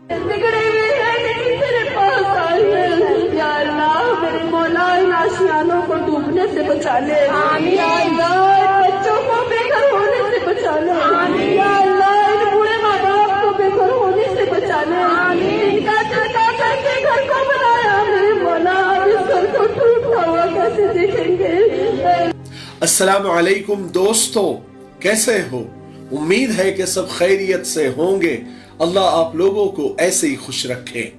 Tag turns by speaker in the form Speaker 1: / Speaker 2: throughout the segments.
Speaker 1: بگڑے ہوئے ہیں لیکن تیرے پاس آئے ہیں یا اللہ، میرے مولا ان آشیانوں کو ڈوبنے سے بچا لے، یا اللہ بچوں کو بے گھر ہونے سے بچا لے، یا اللہ ان بوڑھے ماں باپ کو بے گھر ہونے سے بچا لے، ان کا چڑکا کر کے گھر کو بنایا میرے مولا، اس گھر کو ٹوٹا ہوا کیسے دیکھیں گے؟
Speaker 2: السلام علیکم دوستو، کیسے ہو؟ امید ہے کہ سب خیریت سے ہوں گے۔ اللہ آپ لوگوں کو ایسے ہی خوش رکھے۔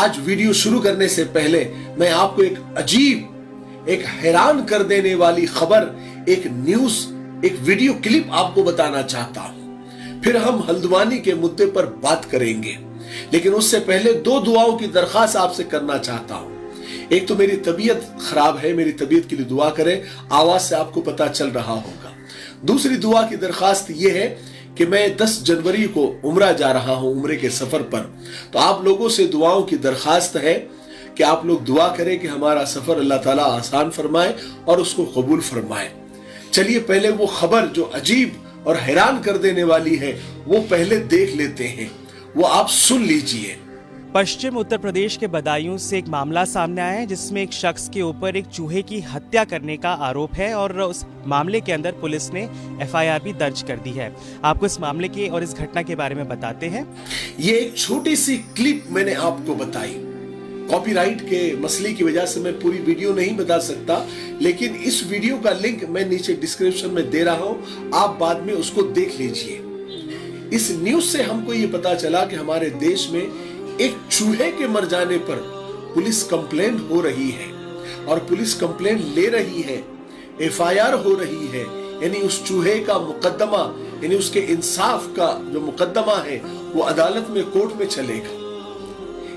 Speaker 2: آج ویڈیو شروع کرنے سے پہلے میں آپ کو ایک عجیب، ایک حیران کر دینے والی خبر، ایک نیوز، ایک ویڈیو کلپ آپ کو بتانا چاہتا ہوں، پھر ہم ہلدوانی کے مدے پر بات کریں گے۔ لیکن اس سے پہلے دو دعاؤں کی درخواست آپ سے کرنا چاہتا ہوں۔ ایک تو میری طبیعت خراب ہے، میری طبیعت کے لیے دعا کریں، آواز سے آپ کو پتا چل رہا ہوگا۔ دوسری دعا کی درخواست یہ ہے کہ میں 10 جنوری کو عمرہ جا رہا ہوں، عمرے کے سفر پر، تو آپ لوگوں سے دعاؤں کی درخواست ہے کہ آپ لوگ دعا کریں کہ ہمارا سفر اللہ تعالیٰ آسان فرمائے اور اس کو قبول فرمائے۔ چلیے پہلے وہ خبر جو عجیب اور حیران کر دینے والی ہے وہ پہلے دیکھ لیتے ہیں، وہ آپ سن لیجئے۔
Speaker 3: پشچم اتر پردیش کے بدایوں سے ایک معاملہ سامنے آیا ہے جس میں ایک شخص کے اوپر ایک چوہے کی ہتیا کرنے کا آروپ ہے اور اس معاملے کے اندر پولیس نے FIR بھی درج کر دی ہے۔ آپ کو اس معاملے کے اور اس گھٹنا کے بارے میں بتاتے ہیں۔
Speaker 2: یہ ایک چھوٹی سی کلپ میں نے آپ کو بتائی، کاپی رائٹ کے مسئلے کی وجہ سے میں پوری ویڈیو نہیں بتا سکتا، لیکن اس ویڈیو کا لنک میں نیچے ڈسکرپشن میں دے رہا ہوں، آپ بعد میں اس کو دیکھ لیجئے۔ اس نیوز سے ہم کو یہ پتا چلا کہ ہمارے دیش میں ایک چوہے کے مر جانے پر پولیس کمپلین ہو رہی ہے اور پولیس کمپلین لے رہی ہے، FIR ہو رہی ہے، یعنی اس چوہے کا مقدمہ، یعنی اس کے انصاف کا جو مقدمہ ہے وہ عدالت میں، کورٹ میں چلے گا۔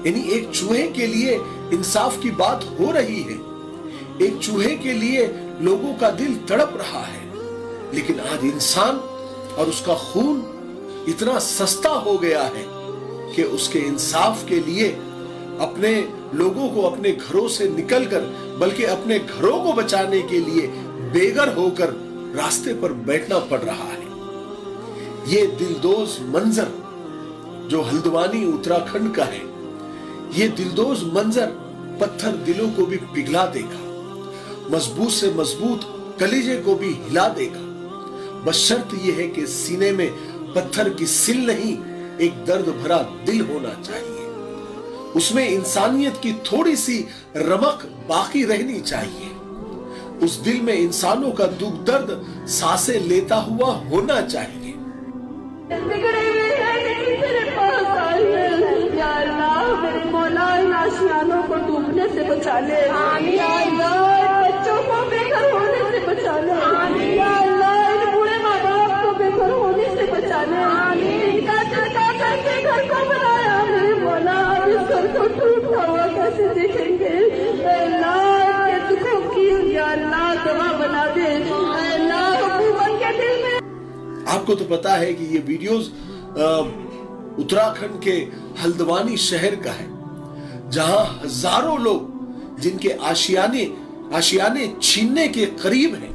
Speaker 2: یعنی ایک چوہے کے لیے انصاف کی بات ہو رہی ہے، ایک چوہے کے لیے لوگوں کا دل تڑپ رہا ہے، لیکن آج انسان اور اس کا خون اتنا سستا ہو گیا ہے کہ اس کے انصاف کے لیے اپنے لوگوں کو اپنے گھروں سے نکل کر، بلکہ اپنے گھروں کو بچانے کے لیے بے گھر ہو کر راستے پر بیٹھنا پڑ رہا ہے۔ یہ دلدوز منظر جو ہلدوانی اتراکھنڈ کا ہے، یہ دلدوز منظر پتھر دلوں کو بھی پگھلا دے گا، مضبوط سے مضبوط کلیجے کو بھی ہلا دے گا، بس شرط یہ ہے کہ سینے میں پتھر کی سل نہیں، ایک درد بھرا دل ہونا چاہیے، اس میں انسانیت کی تھوڑی سی رمق باقی رہنی چاہیے، اس دل میں انسانوں کا دکھ درد سانسیں لیتا ہوا ہونا چاہیے۔
Speaker 1: بگڑے ہوئے ہیں لیکن تیرے پاس آئے ہیں یا اللہ، میرے مولا ان آشیانوں کو ڈوبنے سے بچا لے، یا اللہ بچوں کو بے گھر ہونے سے بچا لے، یا اللہ ان بوڑھے ماں باپ کو بے گھر ہونے سے بچا لے، ان کا چڑکا کر کے گھر کو بنایا میرے مولا، اس گھر کو ٹوٹا ہوا کیسے دیکھیں گے؟ اے اللہ کے دکھوں کی یا اللہ دوا بنا دے، اے اللہ حکومت کے دل میں۔
Speaker 2: آپ کو تو پتا ہے کہ یہ ویڈیوز اتراکھنڈ کے ہلدوانی شہر کا ہے، جہاں ہزاروں لوگ جن کے آشیانے چھیننے کے قریب ہیں،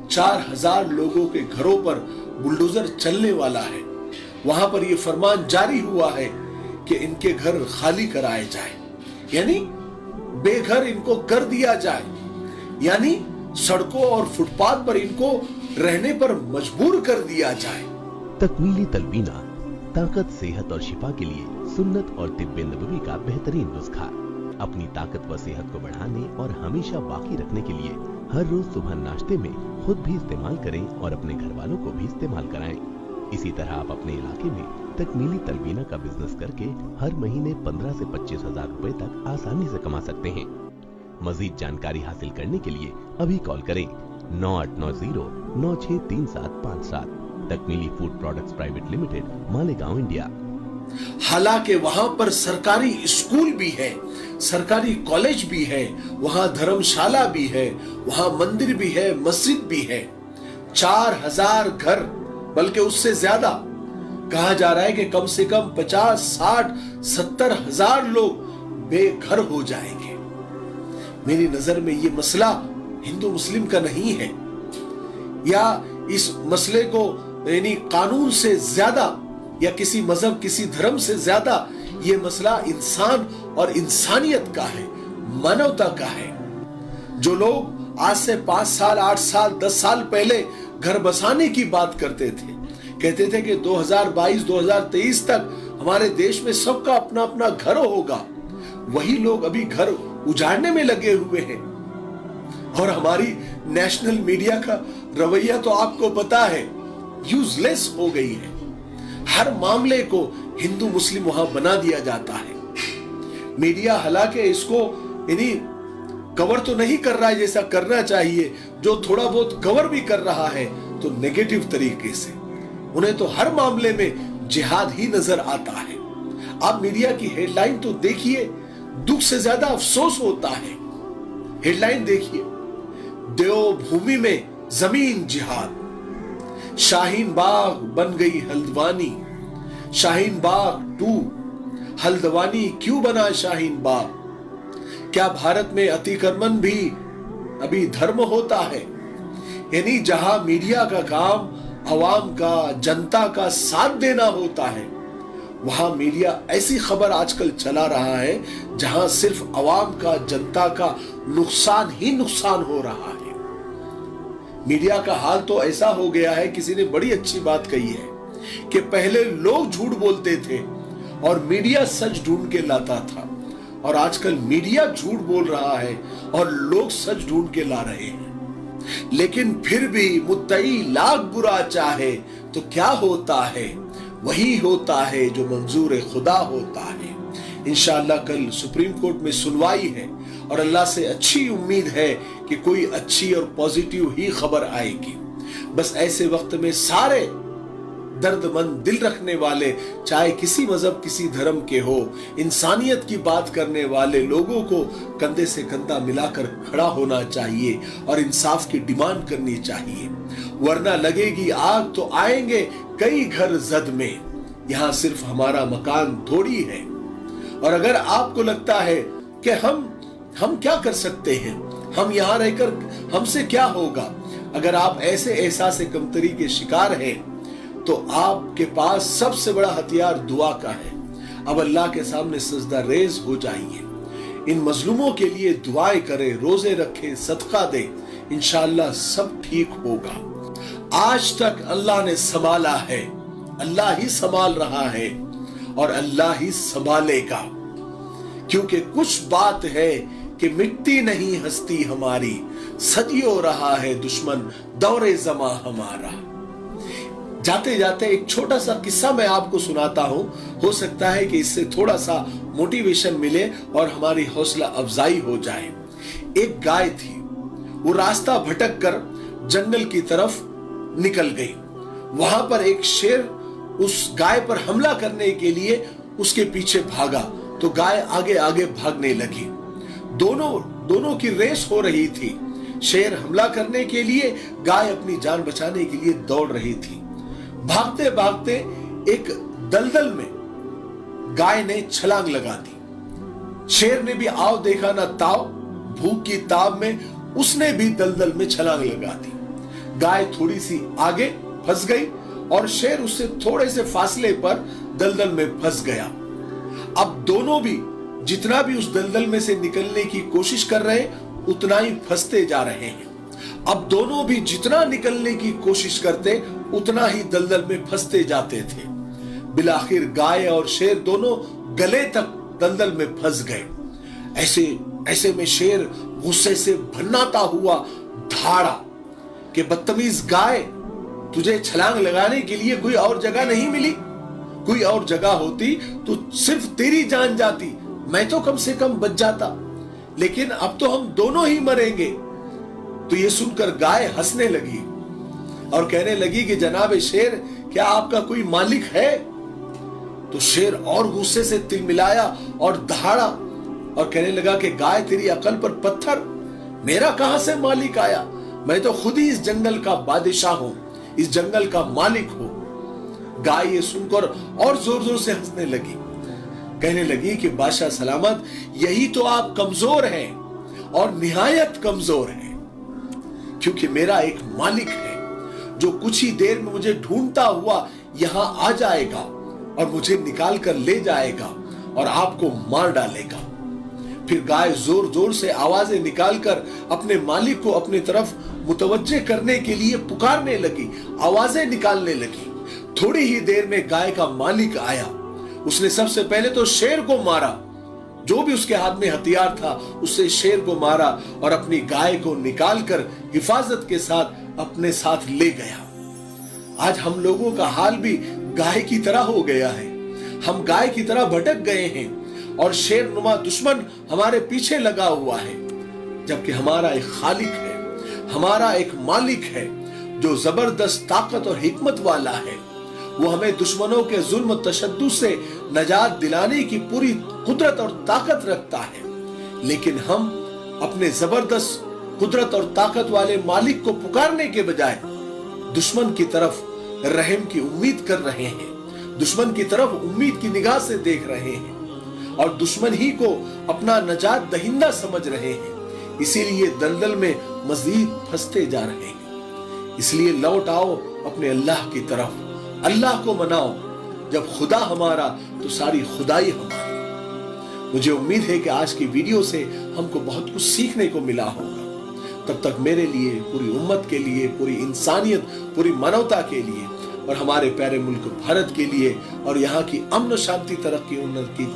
Speaker 2: 4000 لوگوں کے گھروں پر بلڈوزر چلنے والا ہے۔ وہاں پر یہ فرمان جاری ہوا ہے کہ ان کے گھر خالی کرائے جائیں، یعنی بے گھر ان کو کر دیا جائے، یعنی سڑکوں اور فٹ پاتھ پر ان کو رہنے پر مجبور کر دیا جائے۔
Speaker 4: تکمیلی تلبینہ، طاقت، صحت اور شفا کے لیے سنت اور طب نبوی کا بہترین نسخہ۔ اپنی طاقت و صحت کو بڑھانے اور ہمیشہ باقی رکھنے کے لیے ہر روز صبح ناشتے میں خود بھی استعمال کریں اور اپنے گھر والوں کو بھی استعمال کرائیں۔ اسی طرح آپ اپنے علاقے میں تکمیلی تلبینہ کا بزنس کر کے ہر مہینے 15 سے 25 ہزار روپے تک آسانی سے کما سکتے ہیں۔ مزید جانکاری حاصل کرنے کے لیے ابھی کال کریں 9890963757۔ Takmili food products private limited, Malegaon, India.
Speaker 2: حالانکہ وہاں پر سرکاری اسکول بھی ہے، سرکاری کالج بھی ہے، وہاں دھرم شالہ بھی ہے، وہاں مندر بھی ہے، مسجد بھی ہے۔ 4000 گھر، بلکہ اس سے زیادہ کہا جا رہا ہے کہ کم سے کم 50، 60، 70 ہزار لوگ بے گھر ہو جائیں گے۔ میری نظر میں یہ مسئلہ ہندو مسلم کا نہیں ہے، یا اس مسئلے کو یعنی قانون سے زیادہ या किसी मजहब, किसी धर्म से ज्यादा ये मसला इंसान और इंसानियत का है, मानवता का है। जो लोग आज से 5 साल, 8 साल, 10 साल पहले घर बसाने की बात करते थे, कहते थे कि 2022-2023 तक हमारे देश में सबका अपना अपना घर होगा, वही लोग अभी घर उजाड़ने में लगे हुए हैं। और हमारी नेशनल मीडिया का रवैया तो आपको पता है, यूजलेस हो गई है। हर मामले को हिंदू मुस्लिम वहां बना दिया जाता है। मीडिया हालांकि इसको यानी कवर तो नहीं कर रहा है जैसा करना चाहिए, जो थोड़ा बहुत कवर भी कर रहा है तो नेगेटिव तरीके से। उन्हें तो हर मामले में जिहाद ही नजर आता है। आप मीडिया की हेडलाइन तो देखिए, दुख से ज्यादा अफसोस होता है। हेडलाइन देखिए, देवभूमि में जमीन जिहाद, शाहीन बाग बन गई हल्द्वानी, शाहीन बाग 2, हल्द्वानी क्यों बना शाहीन बाग? क्या भारत में अतिक्रमण भी अभी धर्म होता है? यानी जहां मीडिया का काम अवाम का, जनता का साथ देना होता है, वहां मीडिया ऐसी खबर आजकल चला रहा है जहां सिर्फ अवाम का, जनता का नुकसान ही नुकसान हो रहा है। मीडिया का हाल तो ऐसा हो गया है, किसी ने बड़ी अच्छी बात कही है कि पहले लोग झूठ बोलते थे और मीडिया सच ढूंढ के लाता था, और आजकल मीडिया झूठ बोल रहा है और लोग सच ढूंढ के ला रहे हैं। लेकिन फिर भी मुद्दई लाख बुरा चाहे तो क्या होता है, वही होता है जो मंजूर खुदा होता है। इंशाअल्लाह कल सुप्रीम कोर्ट में सुनवाई है और अल्लाह से अच्छी उम्मीद है कि कोई अच्छी और पॉजिटिव ही खबर आएगी। बस ऐसे वक्त में सारे दर्दमंद दिल रखने वाले, चाहे किसी मजहब, किसी धर्म के हो, इंसानियत की बात करने वाले लोगों को कंधे से कंधा मिलाकर खड़ा होना चाहिए और इंसाफ की डिमांड करनी चाहिए। वरना लगेगी आग तो आएंगे कई घर जद में, यहां सिर्फ हमारा मकान थोड़ी है। और अगर आपको लगता है कि हम क्या कर सकते हैं, हम यहां रहकर हमसे क्या होगा, अगर आप ऐसे एहसास कमतरी के शिकार हैं तो आपके पास सबसे बड़ा हथियार दुआ का है। अब अल्लाह के सामने सजदा रेज हो जाइए, इन मजलूमों के लिए दुआएं करें, रोजे रखें, सदका दें, इंशाअल्लाह सब ठीक होगा। आज तक अल्लाह ने संभाला है, अल्लाह ही संभाल रहा है और अल्लाह ही संभालेगा। क्योंकि कुछ बात है कि मिटती नहीं हस्ती हमारी, सदियों रहा है दुश्मन दौरे जमा हमारा। जाते जाते एक छोटा सा किस्सा मैं आपको सुनाता हूं, हो सकता है कि इससे थोड़ा सा मोटिवेशन मिले और हमारी हौसला अफजाई हो जाए। एक गाय थी, वो रास्ता भटक कर जंगल की तरफ निकल गई। वहां पर एक शेर उस गाय पर हमला करने के लिए उसके पीछे भागा, तो गाय आगे आगे भागने लगी। दोनों की रेस हो रही थी। शेर हमला करने के लिए, गाय अपनी जान बचाने के लिए दौड़ रही थी। भागते भागते एक दलदल में गाय ने छलांग लगा दी। शेर ने भी आव देखा ना ताव, भूख की ताब में उसने भी दलदल में छलांग लगा दी। गाय थोड़ी सी आगे फंस गई और शेर उससे थोड़े से फासले पर दलदल में फंस गया। अब दोनों भी जितना भी उस दलदल में से निकलने की कोशिश कर रहे, उतना ही फंसते जा रहे हैं। अब दोनों भी जितना निकलने की कोशिश करते, उतना ही दलदल में फंसते जाते थे। बिलाखिर गाय और शेर दोनों गले तक दलदल में फंस गए। ऐसे में शेर गुस्से से भन्नाता हुआ धाड़ा कि बदतमीज गाय, तुझे छलांग लगाने के लिए कोई और जगह नहीं मिली? कोई और जगह होती तो सिर्फ तेरी जान जाती, मैं तो कम से कम बच जाता, लेकिन अब तो हम दोनों ही मरेंगे। तो ये सुनकर गाय हंसने लगी और कहने लगी कि जनाब शेर, क्या आपका कोई मालिक है? तो शेर और गुस्से से तिलमिलाया और दहाड़ा और कहने लगा कि गाय, तेरी अकल पर पत्थर, मेरा कहां से मालिक आया? मैं तो खुद ही इस जंगल का बादशाह हूं, इस जंगल का मालिक हूं। गाय ये सुनकर और जोर जोर से हंसने लगी, कहने लगी कि बादशाह सलामत, यही तो आप कमजोर हैं और निहायत कमजोर हैं, क्योंकि मेरा एक मालिक है जो कुछ ही देर में मुझे ढूंढता हुआ यहां आ जाएगा और मुझे निकाल कर ले जाएगा और आपको मार डालेगा। फिर गाय जोर जोर से आवाजें निकालकर अपने मालिक को अपनी तरफ मुतवज्जे करने के लिए पुकारने लगी, आवाजें निकालने लगी। थोड़ी ही देर में गाय का मालिक आया। उसने सबसे पहले तो शेर को मारा, जो भी उसके हाथ में हथियार था उससे शेर को मारा और अपनी गाय को निकालकर हिफाजत के साथ अपने साथ ले गया। आज हम लोगों का हाल भी गाय की तरह हो गया है। हम गाय की तरह भटक गए हैं और शेर नुमा दुश्मन हमारे पीछे लगा हुआ है, जबकि हमारा एक खालिक है, हमारा एक मालिक है जो जबरदस्त ताकत और हिकमत वाला है। वो हमें दुश्मनों के जुल्म तशद्दुद से नजात दिलाने की पूरी कुदरत और ताकत रखता है, लेकिन हम अपने जबरदस्त कुदरत और ताकत वाले मालिक को पुकारने के बजाय दुश्मन की तरफ रहम की उम्मीद कर रहे हैं, दुश्मन की तरफ उम्मीद की निगाह से देख रहे हैं और दुश्मन ही को अपना नजात दहिंदा समझ रहे हैं। इसीलिए दलदल में मजीद फंसते जा रहे हैं। इसलिए लौट आओ अपने अल्लाह की तरफ, अल्लाह को मनाओ। जब खुदा हमारा तो सारी खुदाई हमारी। मुझे उम्मीद है कि आज की वीडियो से हमको बहुत कुछ सीखने को मिला होगा। तब तक मेरे लिए, पूरी उम्मत के लिए, पूरी इंसानियत, पूरी मानवता के लिए और हमारे प्यारे मुल्क भारत के लिए और यहाँ की अमन शांति तरक्की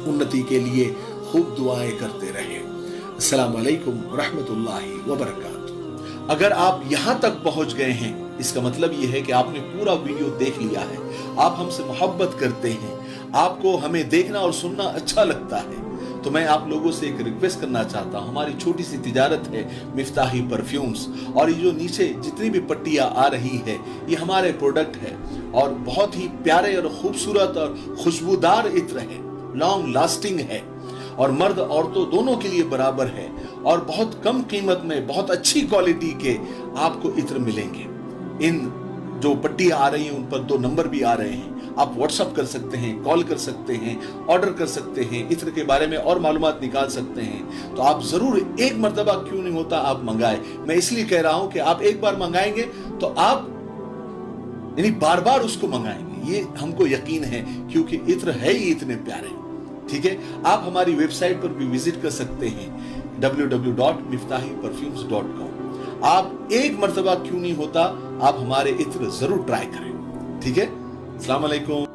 Speaker 2: उन्नति के लिए खूब दुआएं करते रहे। अस्सलाम वालेकुम रहमतुल्लाहि व बरकातुहू। अगर आप यहाँ तक पहुंच गए हैं, इसका मतलब यह है कि आपने पूरा वीडियो देख लिया है, आप हमसे मोहब्बत करते हैं, आपको हमें देखना और सुनना अच्छा लगता है। तो मैं आप लोगों से एक रिक्वेस्ट करना चाहता हूं। हमारी छोटी सी तिजारत है मिफ्ताही परफ्यूम्स, और ये जो नीचे जितनी भी पट्टियां आ रही है ये हमारे प्रोडक्ट है और बहुत ही प्यारे और खूबसूरत और खुशबूदार इत्र है, लॉन्ग लास्टिंग है और मर्द औरतों दोनों के लिए बराबर है और बहुत कम कीमत में बहुत अच्छी क्वालिटी के आपको इत्र मिलेंगे। इन जो पट्टियां आ रही हैं उन पर 2 नंबर भी आ रहे हैं, आप व्हाट्सएप कर सकते हैं, कॉल कर सकते हैं, ऑर्डर कर सकते हैं, इत्र के बारे में और मालूमात निकाल सकते हैं। तो आप जरूर एक मर्तबा क्यों नहीं होता आप मंगाएं। मैं इसलिए कह रहा हूं कि आप एक बार मंगाएंगे तो आप यानी बार बार उसको मंगाएंगे, ये हमको यकीन है, क्योंकि इत्र है ही इतने प्यारे। ठीक है, आप हमारी वेबसाइट पर भी विजिट कर सकते हैं www.miftahiperfumes.com। आप एक मर्तबा क्यों नहीं होता, आप हमारे इत्र जरूर ट्राई करें। ठीक है, अस्सलाम वालेकुम।